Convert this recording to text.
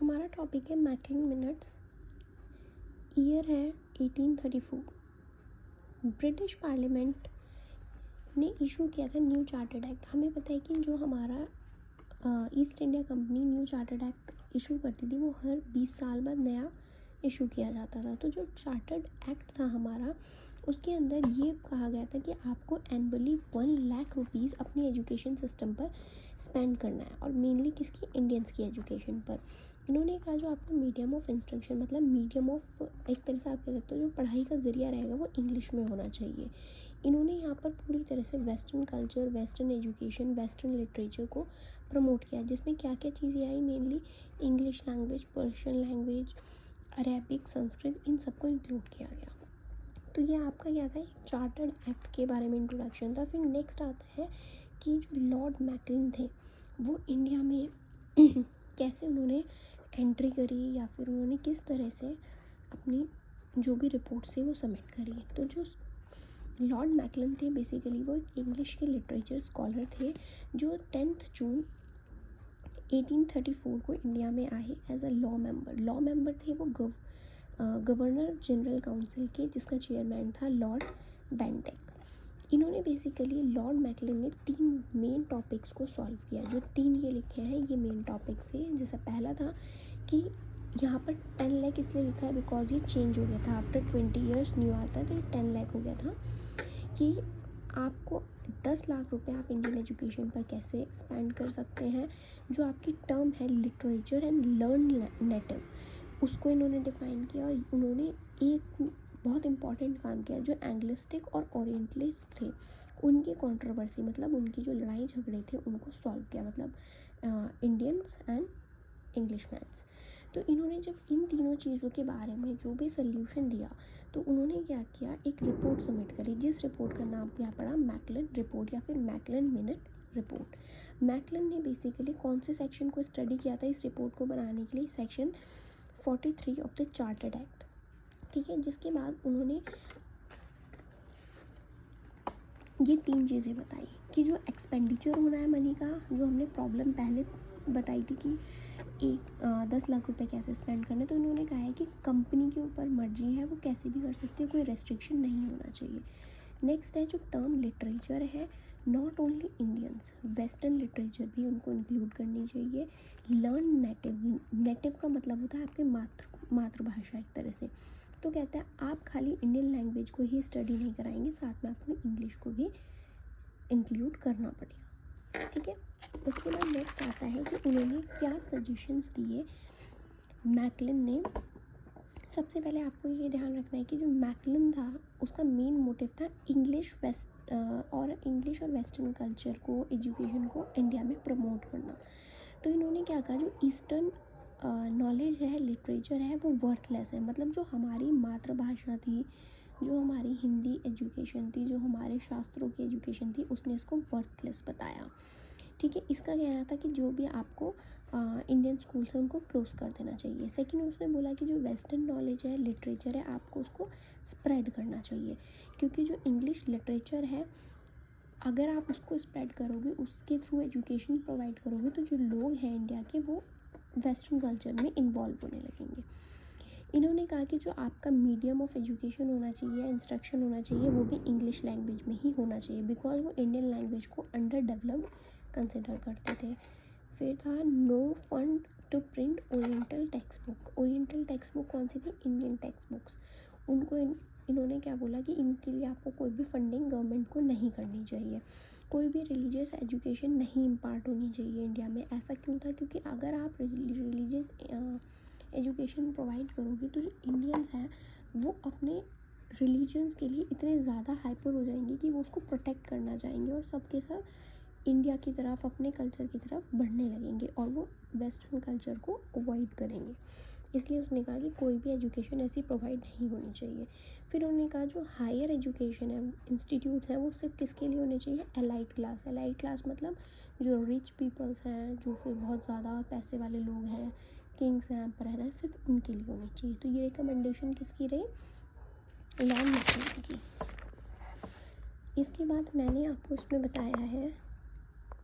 हमारा टॉपिक है McLean minutes. Year है 1834। ब्रिटिश पार्लियामेंट ने इशू किया था न्यू चार्टर्ड एक्ट। हमें पता है कि जो हमारा east India company new chartered act issue करती थी वो हर 20 साल बाद नया इशू किया जाता था। तो जो चार्टर्ड एक्ट था हमारा, उसके अंदर ये कहा गया था कि आपको एनुअली 1 लाख रुपीज़ अपनी एजुकेशन सिस्टम पर स्पेंड करना है, और मेनली किसकी, इंडियंस की एजुकेशन पर। इन्होंने कहा जो आपका मीडियम ऑफ इंस्ट्रक्शन, मतलब मीडियम ऑफ, एक तरह से आप कह सकते हो जो पढ़ाई का ज़रिया रहेगा वो इंग्लिश में होना चाहिए। इन्होंने यहाँ पर पूरी तरह से western culture, western education, western literature को प्रमोट किया, जिसमें क्या क्या चीज़ें आई, mainly English language, Persian language, Arabic, Sanskrit, इन सबको इंक्लूड किया गया। तो ये आपका क्या था, एक चार्टर्ड एक्ट के बारे में इंट्रोडक्शन था। फिर नेक्स्ट आता है कि जो लॉर्ड मैकलिन थे वो इंडिया में कैसे उन्होंने एंट्री करी, या फिर उन्होंने किस तरह से अपनी जो भी रिपोर्ट्स थे वो सबमिट करी। तो जो लॉर्ड मैकलिन थे बेसिकली वो एक इंग्लिश के लिटरेचर स्कॉलर थे जो 10 जून 1834 को इंडिया में आए एज अ लॉ मेंबर थे वो गवर्नर जनरल काउंसिल के, जिसका चेयरमैन था लॉर्ड बेंटिक। इन्होंने बेसिकली, लॉर्ड मैकलिन ने 3 मेन टॉपिक्स को सॉल्व किया। जो 3 ये लिखे हैं ये मेन टॉपिक्स थे। जैसा पहला था कि यहाँ पर 10 लाख इसलिए लिखा है बिकॉज ये चेंज हो गया था आफ्टर 20 ईयर्स, न्यू आता है तो ये 10 लाख हो गया था, कि आपको 10 लाख रुपए आप इंडियन एजुकेशन पर कैसे स्पेंड कर सकते हैं। जो आपकी टर्म है लिटरेचर एंड लर्न नेटिव, उसको इन्होंने डिफ़ाइन किया। और उन्होंने एक बहुत इम्पॉर्टेंट काम किया, जो एंग्लिस्टिक और ओरिएंटलिस्ट थे उनकी कंट्रोवर्सी, मतलब उनकी जो लड़ाई झगड़े थे उनको सॉल्व किया, मतलब इंडियंस एंड इंग्लिश मैन्स। तो इन्होंने जब इन तीनों चीज़ों के बारे में जो भी सल्यूशन दिया, तो उन्होंने क्या किया, एक रिपोर्ट सबमिट करी, जिस रिपोर्ट का नाम क्या पड़ा, मैकलिन रिपोर्ट या फिर मैकलिन मिनट रिपोर्ट। मैकलिन ने बेसिकली कौन से सेक्शन को स्टडी किया था इस रिपोर्ट को बनाने के लिए, section 43 of the chartered act, ठीक है। जिसके बाद उन्होंने ये 3 चीज़ें बताई कि जो एक्सपेंडिचर होना है मनी का, जो हमने प्रॉब्लम पहले बताई थी कि 10 लाख रुपए कैसे स्पेंड करने, तो इन्होंने कहा है कि कंपनी के ऊपर मर्जी है, वो कैसे भी कर सकती है, कोई रेस्ट्रिक्शन नहीं होना चाहिए। नेक्स्ट है जो टर्म लिटरेचर है, not only Indians, western literature भी उनको इंक्लूड करनी चाहिए। लर्न नेटिव का मतलब होता है आपके मातृभाषा एक तरह से। तो कहता है आप खाली इंडियन लैंग्वेज को ही स्टडी नहीं कराएंगे, साथ में आपको इंग्लिश को भी इंक्लूड करना पड़ेगा, ठीक है। उसके बाद नेक्स्ट आता है कि उन्होंने क्या सजेशंस दिए मैकलिन ने। सबसे पहले आपको ये ध्यान रखना है कि जो मैकलिन था उसका मेन मोटिव था इंग्लिश और वेस्टर्न कल्चर को, एजुकेशन को इंडिया में प्रमोट करना। तो इन्होंने क्या कहा, जो ईस्टर्न नॉलेज है, लिटरेचर है, वो वर्थलेस है, मतलब जो हमारी मातृभाषा थी, जो हमारी हिंदी एजुकेशन थी, जो हमारे शास्त्रों की एजुकेशन थी, उसने इसको वर्थलेस बताया, ठीक है। इसका कहना था कि जो भी आपको इंडियन स्कूल्स हैं उनको क्लोज कर देना चाहिए। सेकंड, उसने बोला कि जो वेस्टर्न नॉलेज है, लिटरेचर है, आपको उसको स्प्रेड करना चाहिए, क्योंकि जो इंग्लिश लिटरेचर है अगर आप उसको स्प्रेड करोगे, उसके थ्रू एजुकेशन प्रोवाइड करोगे, तो जो लोग हैं इंडिया के वो वेस्टर्न कल्चर में इन्वॉल्व होने लगेंगे। इन्होंने कहा कि जो आपका मीडियम ऑफ एजुकेशन होना चाहिए, इंस्ट्रक्शन होना चाहिए, वो भी इंग्लिश लैंग्वेज में ही होना चाहिए, बिकॉज वो इंडियन लैंग्वेज को अंडर डेवलप्ड कंसिडर करते थे। फिर था no fund to print oriental text book. Oriental text book कौन सी थी, इंडियन टेक्स्ट बुक्स। उनको इन्होंने क्या बोला कि इनके लिए आपको कोई भी फंडिंग गवर्नमेंट को नहीं करनी चाहिए, कोई भी रिलीजियस एजुकेशन नहीं इम्पार्ट होनी चाहिए इंडिया में। ऐसा क्यों था, क्योंकि अगर आप रिलीजियस एजुकेशन प्रोवाइड करोगे तो जो इंडियंस हैं वो अपने रिलीजन्स के लिए इतने ज़्यादा हाइपर हो जाएंगे कि वो उसको प्रोटेक्ट करना चाहेंगे, और सबके साथ इंडिया की तरफ, अपने कल्चर की तरफ बढ़ने लगेंगे, और वो वेस्टर्न कल्चर को अवॉइड करेंगे। इसलिए उसने कहा कि कोई भी एजुकेशन ऐसी प्रोवाइड नहीं होनी चाहिए। फिर उन्होंने कहा जो हायर एजुकेशन है, इंस्टीट्यूट्स हैं, वो सिर्फ किसके लिए होने चाहिए, एलाइट क्लास। एलाइट क्लास मतलब जो रिच पीपल्स हैं, जो फिर बहुत ज़्यादा पैसे वाले लोग हैं, किंग्स हैं, एम्परर हैं, सिर्फ उनके लिए होनी चाहिए। तो ये रिकमेंडेशन किसकी रही, लॉर्ड मैकलिन की। इसके बाद मैंने आपको इसमें बताया है